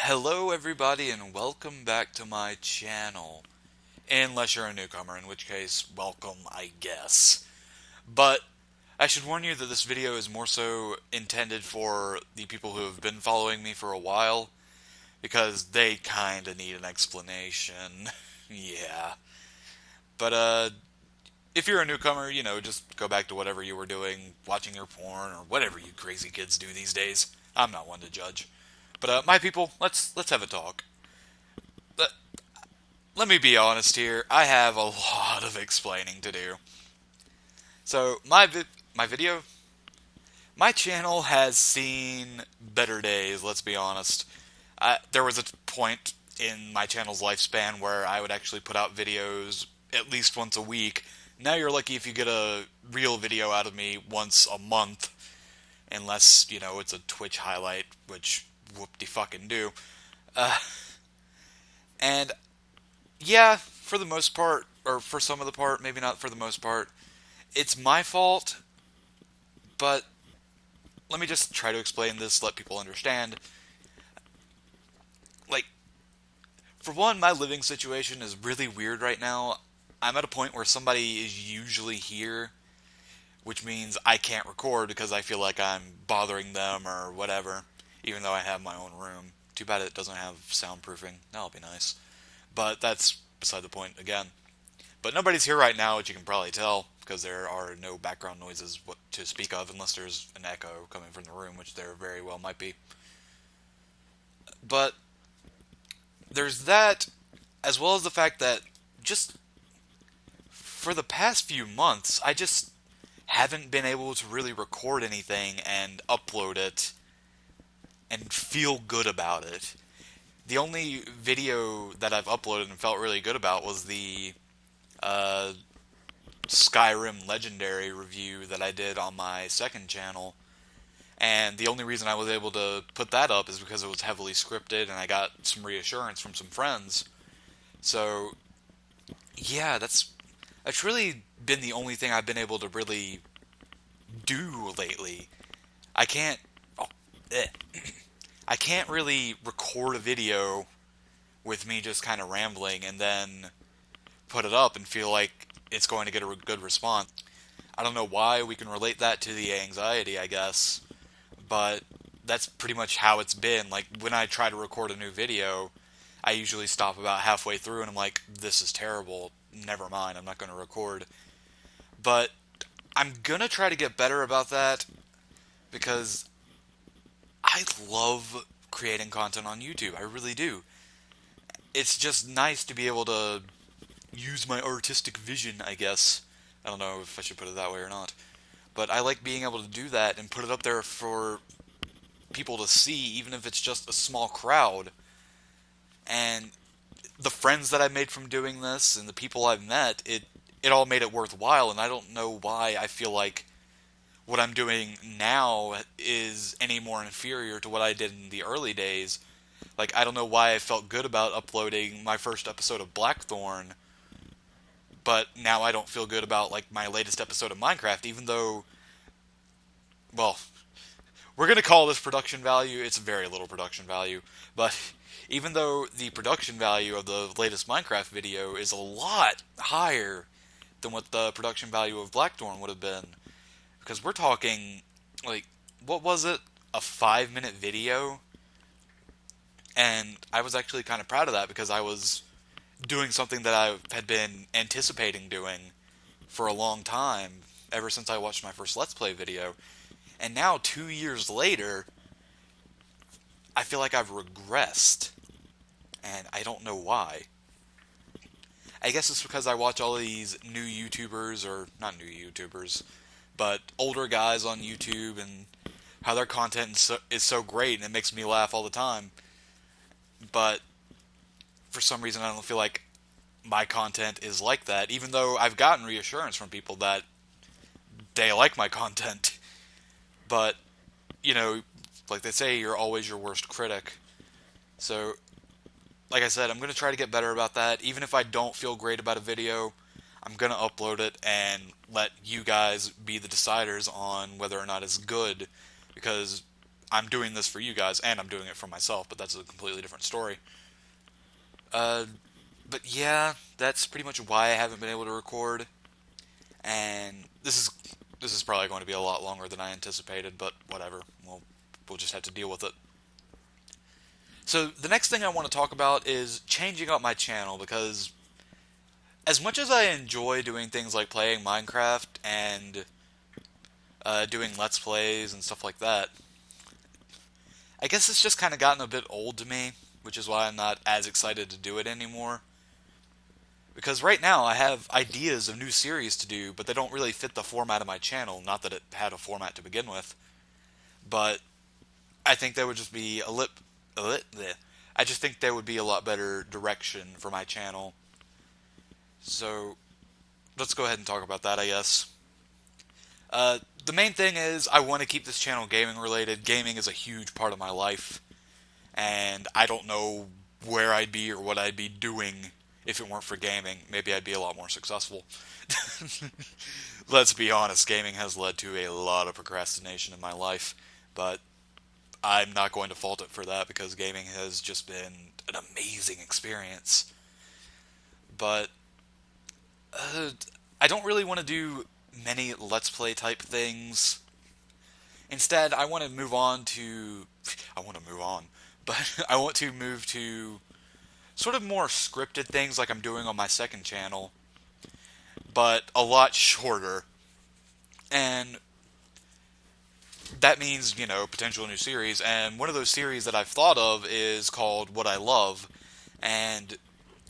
Hello everybody and welcome back to my channel. Unless you're a newcomer, in which case, welcome, I guess. But I should warn you that this video is more so intended for the people who have been following me for a while, because they kinda need an explanation. Yeah. But, if you're a newcomer, just go back to whatever you were doing, watching your porn, or whatever you crazy kids do these days. I'm not one to judge. But, my people, let's have a talk. Let, let me be honest here. I have a lot of explaining to do. So, my video, my channel has seen better days, let's be honest. There was a point in my channel's lifespan where I would actually put out videos at least once a week. Now you're lucky if you get a real video out of me once a month, unless, it's a Twitch highlight, which whoop-de-fucking do. Uh, and yeah, for the most part, or for some of the part, maybe not for the most part, it's my fault, but let me just try to explain this, let people understand. Like, for one, my living situation is really weird right now. I'm at a point where somebody is usually here, which means I can't record because I feel like I'm bothering them or whatever, even though I have my own room. Too bad it doesn't have soundproofing. That'll be nice. But that's beside the point again. But nobody's here right now, which you can probably tell, because there are no background noises to speak of, unless there's an echo coming from the room, which there very well might be. But there's that, as well as the fact that just for the past few months, I just haven't been able to really record anything and upload it and feel good about it. The only video that I've uploaded and felt really good about was the uh, Skyrim Legendary review that I did on my second channel. And the only reason I was able to put that up is because it was heavily scripted and I got some reassurance from some friends. So, yeah, that's really been the only thing I've been able to really do lately. I can't oh, eh. I can't really record a video with me just kind of rambling and then put it up and feel like it's going to get a good response. I don't know why. We can relate that to the anxiety, I guess, but that's pretty much how it's been. Like, when I try to record a new video, I usually stop about halfway through and I'm like, this is terrible. Never mind, I'm not going to record. But I'm going to try to get better about that because I love creating content on YouTube. I really do. It's just nice to be able to use my artistic vision, I guess. I don't know if I should put it that way or not. But I like being able to do that and put it up there for people to see, even if it's just a small crowd. And the friends that I made from doing this and the people I've met, it all made it worthwhile, and I don't know why I feel like what I'm doing now is any more inferior to what I did in the early days. Like, I don't know why I felt good about uploading my first episode of Blackthorn, but now I don't feel good about, like, my latest episode of Minecraft, even though, well, we're going to call this production value. It's very little production value, but even though the production value of the latest Minecraft video is a lot higher than what the production value of Blackthorn would have been, because we're talking, like, what was it? A 5-minute video? And I was actually kind of proud of that because I was doing something that I had been anticipating doing for a long time, ever since I watched my first Let's Play video. And now, 2 years later, I feel like I've regressed. And I don't know why. I guess it's because I watch all these new YouTubers, or not new YouTubers, but older guys on YouTube, and how their content is so great, and it makes me laugh all the time. But for some reason, I don't feel like my content is like that, even though I've gotten reassurance from people that they like my content. But, like they say, you're always your worst critic. So, like I said, I'm going to try to get better about that. Even if I don't feel great about a video, I'm going to upload it and let you guys be the deciders on whether or not it's good. Because I'm doing this for you guys, and I'm doing it for myself, but that's a completely different story. Uh, but yeah, that's pretty much why I haven't been able to record. And this is probably going to be a lot longer than I anticipated, but whatever. We'll just have to deal with it. So the next thing I want to talk about is changing up my channel because as much as I enjoy doing things like playing Minecraft and doing Let's Plays and stuff like that, I guess it's just kind of gotten a bit old to me, which is why I'm not as excited to do it anymore. Because right now I have ideas of new series to do, but they don't really fit the format of my channel. Not that it had a format to begin with, but I think there would just be bleh. I just think there would be a lot better direction for my channel. So let's go ahead and talk about that, I guess. The main thing is I want to keep this channel gaming related. Gaming is a huge part of my life, and I don't know where I'd be or what I'd be doing if it weren't for gaming. Maybe I'd be a lot more successful. Let's be honest, gaming has led to a lot of procrastination in my life, but I'm not going to fault it for that because gaming has just been an amazing experience. But I don't really want to do many Let's Play type things. Instead, I want to move on to... I want to move on. But I want to move to sort of more scripted things like I'm doing on my second channel, but a lot shorter. And that means, potential new series. And one of those series that I've thought of is called What I Love. And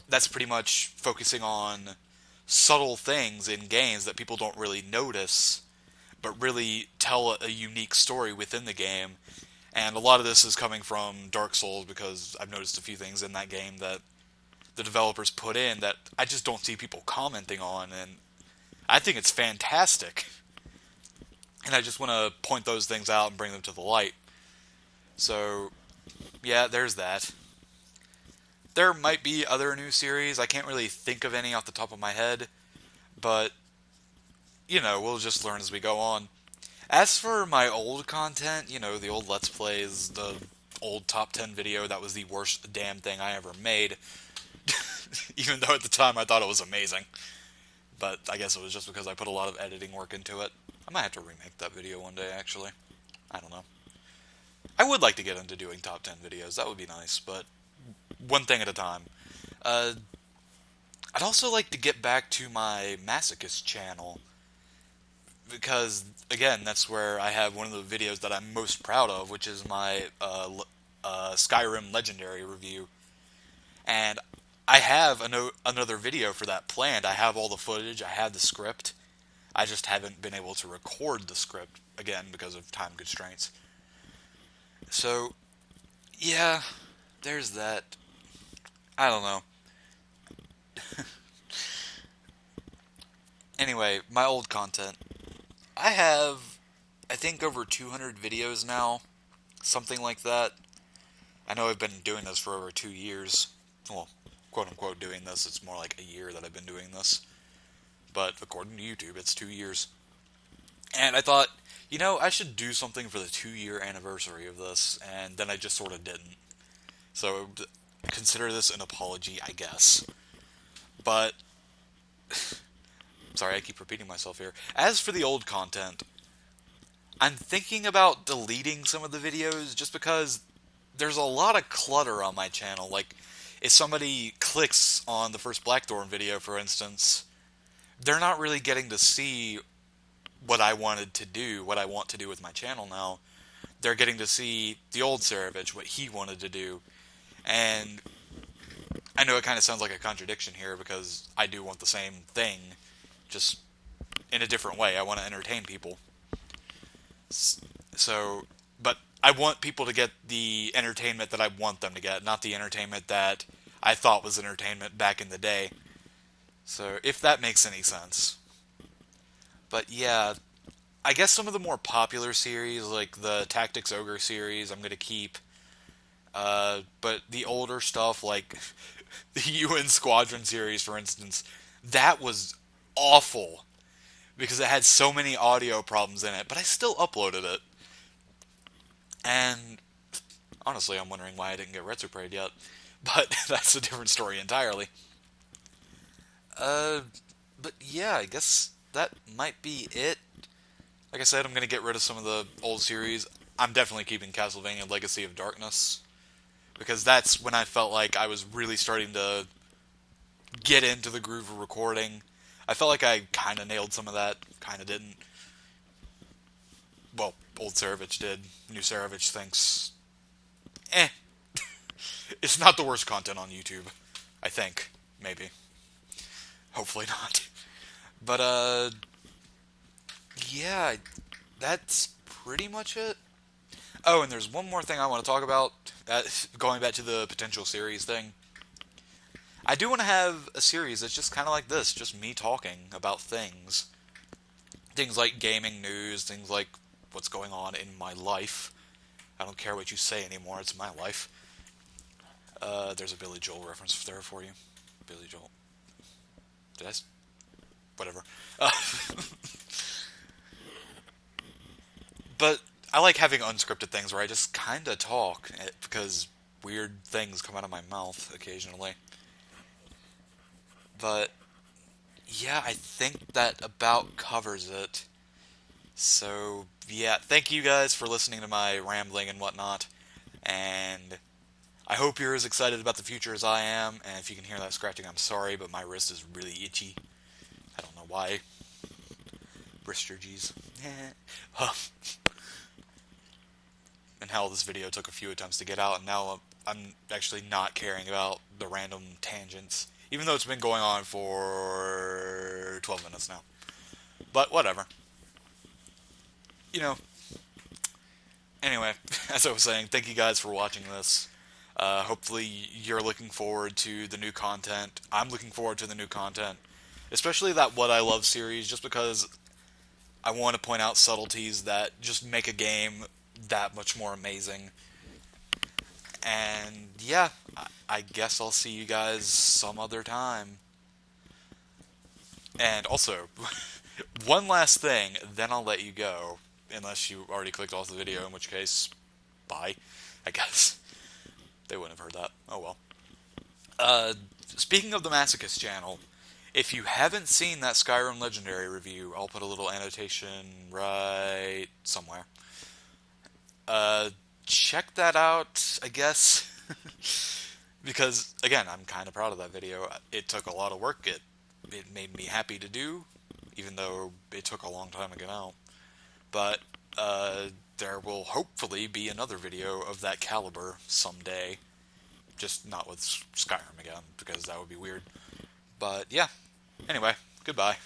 that's pretty much focusing on subtle things in games that people don't really notice, but really tell a unique story within the game. And a lot of this is coming from Dark Souls because I've noticed a few things in that game that the developers put in that I just don't see people commenting on, and I think it's fantastic. And I just want to point those things out and bring them to the light. So, yeah, there's that. There might be other new series. I can't really think of any off the top of my head, but, we'll just learn as we go on. As for my old content, the old Let's Plays, the old top 10 video that was the worst damn thing I ever made, even though at the time I thought it was amazing. But I guess it was just because I put a lot of editing work into it. I might have to remake that video one day, actually. I don't know. I would like to get into doing top 10 videos. That would be nice, but one thing at a time. I'd also like to get back to my Masochist channel, because, again, that's where I have one of the videos that I'm most proud of, which is my Skyrim Legendary review. And I have another video for that planned. I have all the footage, I have the script. I just haven't been able to record the script, again, because of time constraints. So, yeah, there's that. I don't know. Anyway, my old content. I have, I think, over 200 videos now. Something like that. I know I've been doing this for over 2 years. Well, quote-unquote doing this. It's more like a year that I've been doing this. But according to YouTube, it's 2 years. And I thought, I should do something for the 2-year anniversary of this. And then I just sort of didn't. So consider this an apology, I guess. But... sorry, I keep repeating myself here. As for the old content, I'm thinking about deleting some of the videos just because there's a lot of clutter on my channel. Like, if somebody clicks on the first Blackthorn video, for instance, they're not really getting to see what I wanted to do, what I want to do with my channel now. They're getting to see the old Serivich, what he wanted to do. And I know it kind of sounds like a contradiction here because I do want the same thing, just in a different way. I want to entertain people. So, but I want people to get the entertainment that I want them to get, not the entertainment that I thought was entertainment back in the day. So, if that makes any sense. But yeah, I guess some of the more popular series, like the Tactics Ogre series, I'm going to keep. But the older stuff, like the UN Squadron series, for instance, that was awful because it had so many audio problems in it, but I still uploaded it. And honestly, I'm wondering why I didn't get Retsu Parade yet. But that's a different story entirely. Uh, but yeah, I guess that might be it. Like I said, I'm gonna get rid of some of the old series. I'm definitely keeping Castlevania Legacy of Darkness because that's when I felt like I was really starting to get into the groove of recording. I felt like I kind of nailed some of that, kind of didn't. Well, old Serivich did. New Serivich thinks, eh, it's not the worst content on YouTube. I think, maybe, hopefully not. But yeah, that's pretty much it. Oh, and there's one more thing I want to talk about. Going back to the potential series thing. I do want to have a series that's just kind of like this, just me talking about things. Things like gaming news, things like what's going on in my life. I don't care what you say anymore, it's my life. There's a Billy Joel reference there for you. Billy Joel. Did I? Whatever. Uh, but I like having unscripted things where I just kind of talk because weird things come out of my mouth occasionally. But yeah, I think that about covers it. So yeah, thank you guys for listening to my rambling and whatnot. And I hope you're as excited about the future as I am. And if you can hear that scratching, I'm sorry, but my wrist is really itchy. I don't know why. Wristurgies. And hell, this video took a few attempts to get out, and now I'm actually not caring about the random tangents, even though it's been going on for 12 minutes now. But whatever. You know, anyway, as I was saying, thank you guys for watching this. Hopefully you're looking forward to the new content. I'm looking forward to the new content. Especially that What I Love series, just because I want to point out subtleties that just make a game that much more amazing. And yeah, I guess I'll see you guys some other time. And also, one last thing, then I'll let you go. Unless you already clicked off the video, in which case, bye, I guess. They wouldn't have heard that. Oh well. Speaking of the Masochist channel, if you haven't seen that Skyrim Legendary review, I'll put a little annotation right somewhere. Uh, Check that out, I guess. Because, again, I'm kind of proud of that video. It took a lot of work. It made me happy to do, even though it took a long time to get out. But there will hopefully be another video of that caliber someday. Just not with Skyrim again, because that would be weird. But yeah, anyway, goodbye.